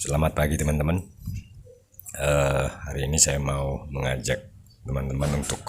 Selamat pagi teman-teman. Hari ini saya mau mengajak teman-teman untuk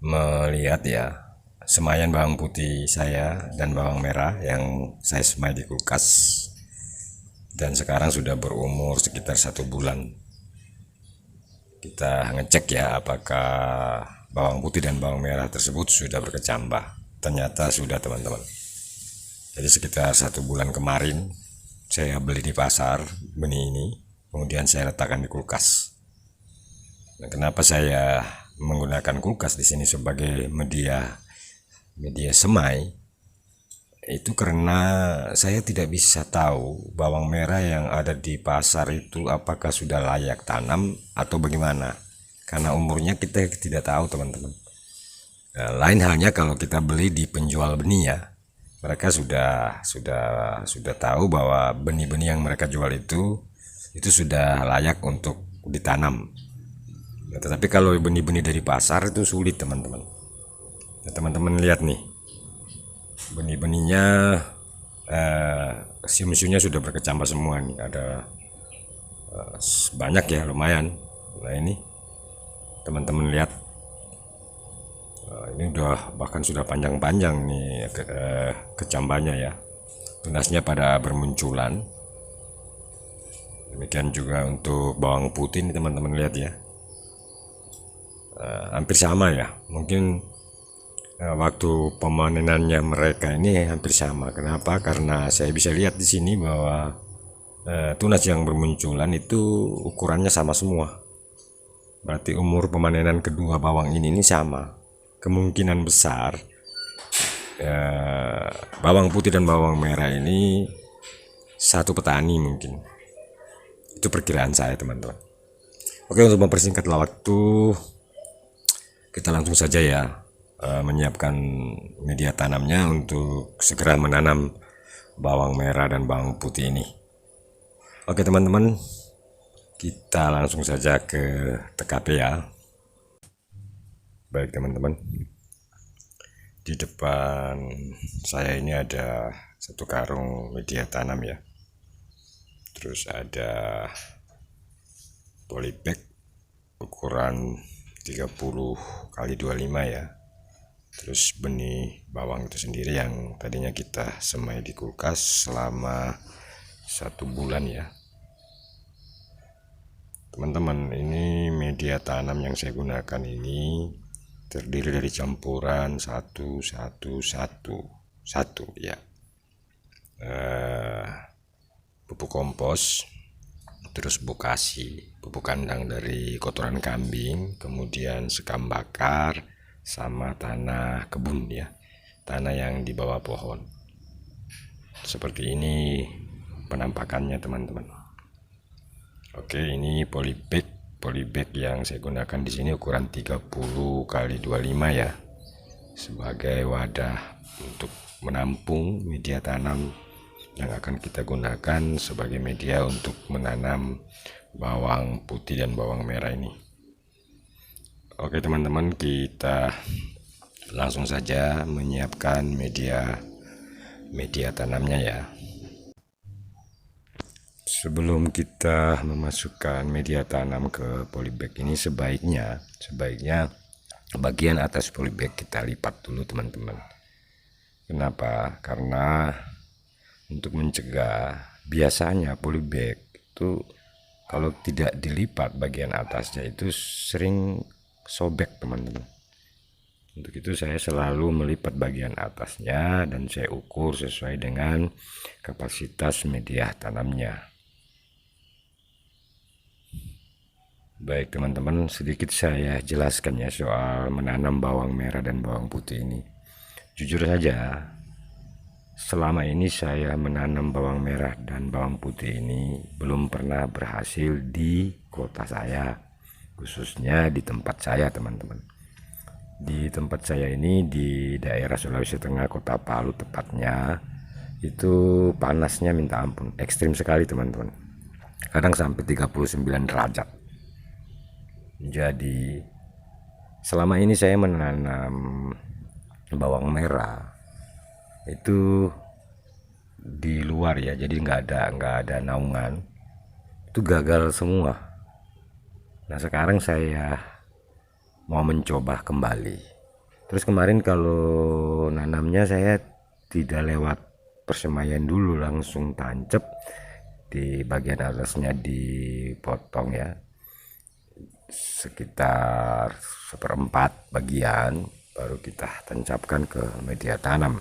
melihat ya semayan bawang putih saya dan bawang merah yang saya semai di kulkas, dan sekarang sudah berumur sekitar 1 bulan. Kita ngecek ya apakah bawang putih dan bawang merah tersebut sudah berkecambah. Ternyata sudah teman-teman. Jadi sekitar 1 bulan kemarin saya beli di pasar benih ini, kemudian saya letakkan di kulkas. Nah, kenapa saya menggunakan kulkas di sini sebagai media semai? Itu karena saya tidak bisa tahu bawang merah yang ada di pasar itu apakah sudah layak tanam atau bagaimana. Karena umurnya kita tidak tahu teman-teman. Nah, lain halnya kalau kita beli di penjual benih ya. Mereka sudah tahu bahwa benih-benih yang mereka jual itu sudah layak untuk ditanam. Nah, tetapi kalau benih-benih dari pasar itu sulit teman-teman. Nah, teman-teman lihat nih, benih-benihnya siung-siungnya sudah berkecambah semua nih. Ada banyak ya, lumayan. Nah ini teman-teman lihat, ini udah bahkan sudah panjang-panjang nih kecambahnya ya, tunasnya pada bermunculan. Demikian juga untuk bawang putih nih teman-teman lihat ya, hampir sama ya, mungkin waktu pemanenannya mereka ini hampir sama. Kenapa? Karena saya bisa lihat di sini bahwa tunas yang bermunculan itu ukurannya sama semua. Berarti umur pemanenan kedua bawang ini sama. Kemungkinan besar bawang putih dan bawang merah ini satu petani mungkin. Itu perkiraan saya teman-teman. Oke, untuk mempersingkat waktu, kita langsung saja ya menyiapkan media tanamnya untuk segera menanam bawang merah dan bawang putih ini. Oke teman-teman, kita langsung saja ke TKP ya. Baik teman-teman, di depan saya ini ada satu karung media tanam ya, terus ada polybag ukuran 30x25 ya, terus benih bawang itu sendiri yang tadinya kita semai di kulkas selama 1 bulan ya teman-teman. Ini media tanam yang saya gunakan ini terdiri dari campuran 1-1-1-1 ya, pupuk kompos, terus pupuk kandang dari kotoran kambing, kemudian sekam bakar, sama tanah kebun ya, tanah yang di bawah pohon. Seperti ini penampakannya teman-teman. Oke, ini polybag yang saya gunakan di sini ukuran 30x25 ya, sebagai wadah untuk menampung media tanam yang akan kita gunakan sebagai media untuk menanam bawang putih dan bawang merah ini. Oke teman-teman, kita langsung saja menyiapkan media tanamnya ya. Sebelum kita memasukkan media tanam ke polybag ini, sebaiknya bagian atas polybag kita lipat dulu teman-teman. Kenapa? Karena untuk mencegah, biasanya polybag itu kalau tidak dilipat bagian atasnya itu sering sobek teman-teman. Untuk itu saya selalu melipat bagian atasnya dan saya ukur sesuai dengan kapasitas media tanamnya. Baik teman-teman, sedikit saya jelaskan ya soal menanam bawang merah dan bawang putih ini. Jujur saja, selama ini saya menanam bawang merah dan bawang putih ini belum pernah berhasil di kota saya, khususnya di tempat saya teman-teman. Di tempat saya ini di daerah Sulawesi Tengah, kota Palu tepatnya, itu panasnya minta ampun, ekstrim sekali teman-teman. Kadang sampai 39 derajat. Jadi selama ini saya menanam bawang merah itu di luar ya, jadi nggak ada naungan. itu gagal semua. Nah sekarang saya mau mencoba kembali. Terus kemarin kalau nanamnya saya tidak lewat persemaian dulu, langsung tancap di bagian atasnya, dipotong ya sekitar 1/4 bagian, baru kita tancapkan ke media tanam.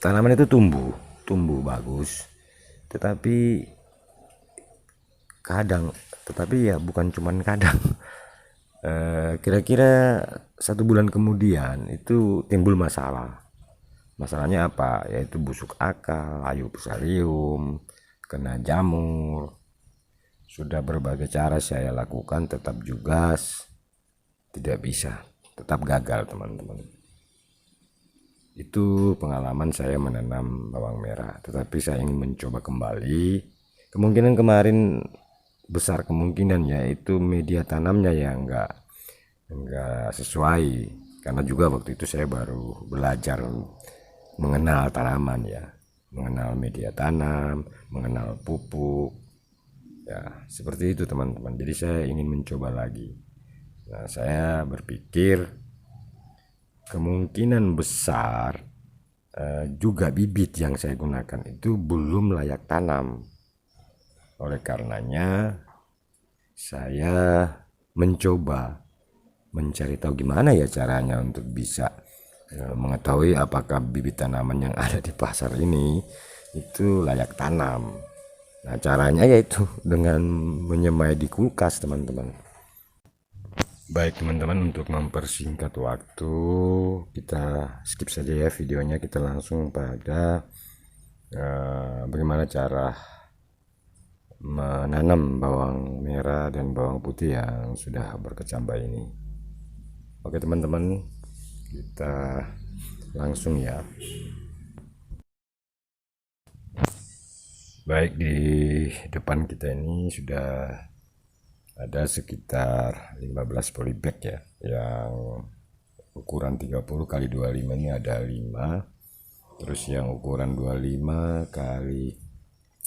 Tanaman itu tumbuh bagus, tetapi ya bukan cuman kadang, kira-kira 1 bulan kemudian itu timbul masalah. Masalahnya apa? Yaitu busuk akar, layu fusarium, kena jamur. Sudah berbagai cara saya lakukan, tetap juga tidak bisa, tetap gagal teman-teman. Itu pengalaman saya menanam bawang merah, tetapi saya ingin mencoba kembali. Kemungkinan kemarin besar kemungkinan yaitu media tanamnya yang enggak sesuai, karena juga waktu itu saya baru belajar mengenal tanaman ya, mengenal media tanam, mengenal pupuk ya, seperti itu teman-teman. Jadi saya ingin mencoba lagi. Nah saya berpikir kemungkinan besar juga bibit yang saya gunakan itu belum layak tanam. Oleh karenanya saya mencoba mencari tahu gimana ya caranya untuk bisa mengetahui apakah bibit tanaman yang ada di pasar ini itu layak tanam. Nah caranya yaitu dengan menyemai di kulkas teman-teman. Baik teman-teman, untuk mempersingkat waktu kita skip saja ya videonya, kita langsung pada bagaimana cara menanam bawang merah dan bawang putih yang sudah berkecambah ini. Oke teman-teman, kita langsung ya. Baik, di depan kita ini sudah ada sekitar 15 polybag ya, yang ukuran 30 kali 25 ini ada 5, terus yang ukuran 25 kali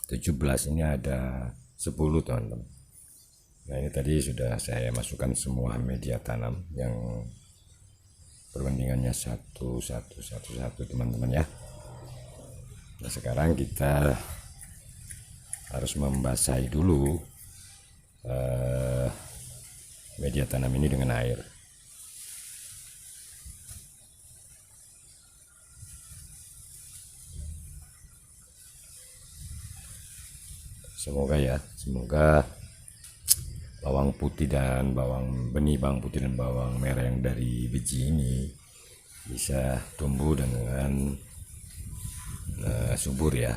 17 ini ada 10 teman-teman. Nah ini tadi sudah saya masukkan semua media tanam yang perbandingannya 1:1 teman-teman ya. Nah sekarang kita harus membasahi dulu media tanam ini dengan air. Semoga bawang putih dan benih bawang putih dan bawang merah yang dari biji ini bisa tumbuh dengan subur ya,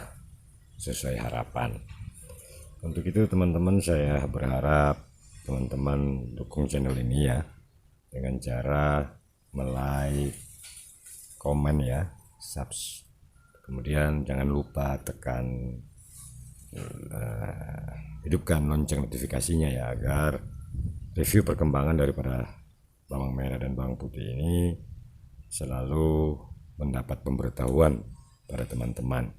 sesuai harapan. Untuk itu teman-teman, saya berharap teman-teman dukung channel ini ya, dengan cara like, komen ya, subscribe, kemudian jangan lupa tekan hidupkan lonceng notifikasinya ya, agar review perkembangan daripada bawang merah dan bawang putih ini selalu mendapat pemberitahuan pada teman-teman.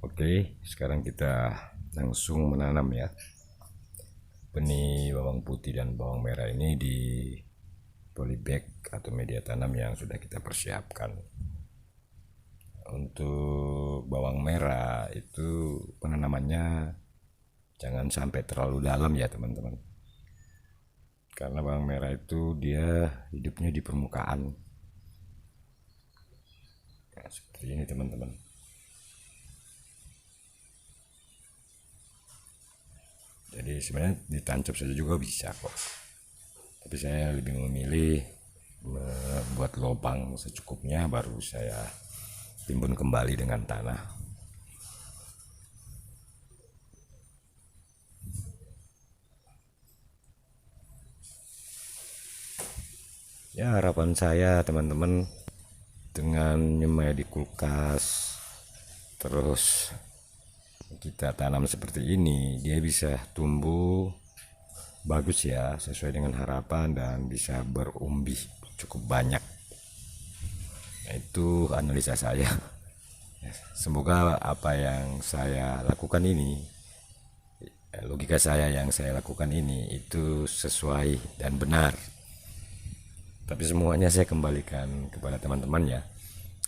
Oke, sekarang kita langsung menanam ya benih bawang putih dan bawang merah ini di polybag atau media tanam yang sudah kita persiapkan. Untuk bawang merah itu penanamannya jangan sampai terlalu dalam ya teman-teman, karena bawang merah itu dia hidupnya di permukaan. Nah, seperti ini teman-teman. Jadi sebenarnya ditancap saja juga bisa kok, tapi saya lebih memilih membuat lubang secukupnya, baru saya timbun kembali dengan tanah. Ya harapan saya teman-teman, dengan nyemai di kulkas terus kita tanam seperti ini, dia bisa tumbuh bagus ya, sesuai dengan harapan, dan bisa berumbi cukup banyak. Nah, itu analisa saya ya. semoga apa yang saya lakukan ini, logika saya yang saya lakukan ini itu sesuai dan benar. Tapi semuanya saya kembalikan kepada teman-teman ya,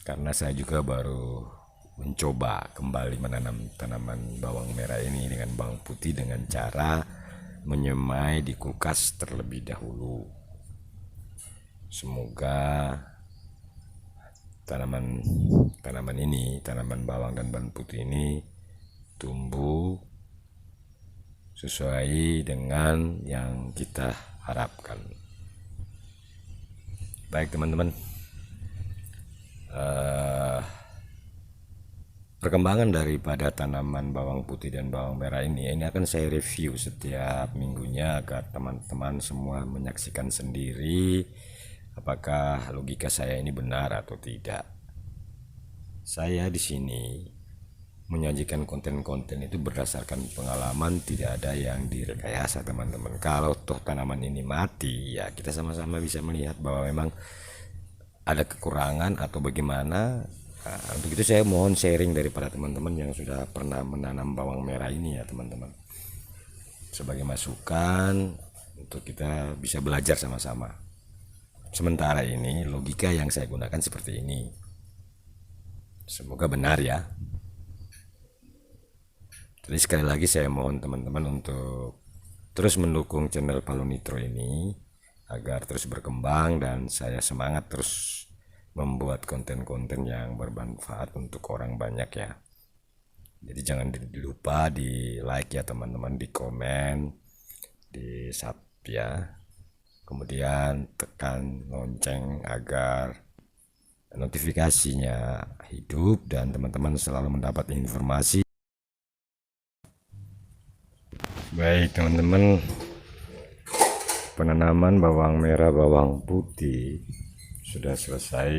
karena saya juga baru mencoba kembali menanam tanaman bawang merah ini dengan bawang putih dengan cara menyemai di kulkas terlebih dahulu. Semoga tanaman ini, tanaman bawang dan bawang putih ini tumbuh sesuai dengan yang kita harapkan. Baik teman-teman, perkembangan daripada tanaman bawang putih dan bawang merah ini akan saya review setiap minggunya agar teman-teman semua menyaksikan sendiri apakah logika saya ini benar atau tidak. Saya di sini menyajikan konten-konten itu berdasarkan pengalaman, tidak ada yang direkayasa teman-teman. Kalau toh tanaman ini mati, ya kita sama-sama bisa melihat bahwa memang ada kekurangan atau bagaimana. Nah, untuk itu saya mohon sharing daripada teman-teman yang sudah pernah menanam bawang merah ini ya teman-teman, sebagai masukan untuk kita bisa belajar sama-sama. Sementara ini logika yang saya gunakan seperti ini, semoga benar ya. Jadi sekali lagi saya mohon teman-teman untuk terus mendukung channel Palunitro ini agar terus berkembang dan saya semangat terus membuat konten-konten yang bermanfaat untuk orang banyak ya. Jadi jangan lupa di like ya teman-teman, di komen, di sub ya, kemudian tekan lonceng agar notifikasinya hidup dan teman-teman selalu mendapat informasi. Baik teman-teman, penanaman bawang merah bawang putih sudah selesai.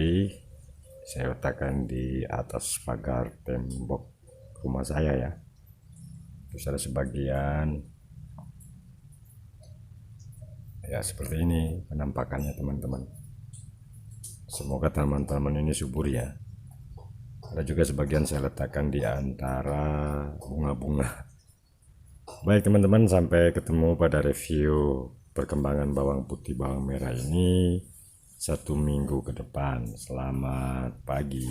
Saya letakkan di atas pagar tembok rumah saya ya. Terus ada sebagian ya seperti ini penampakannya teman-teman. Semoga tanaman-tanaman ini subur ya. Ada juga sebagian saya letakkan di antara bunga-bunga. Baik teman-teman, sampai ketemu pada review perkembangan bawang putih bawang merah ini 1 minggu ke depan. Selamat pagi.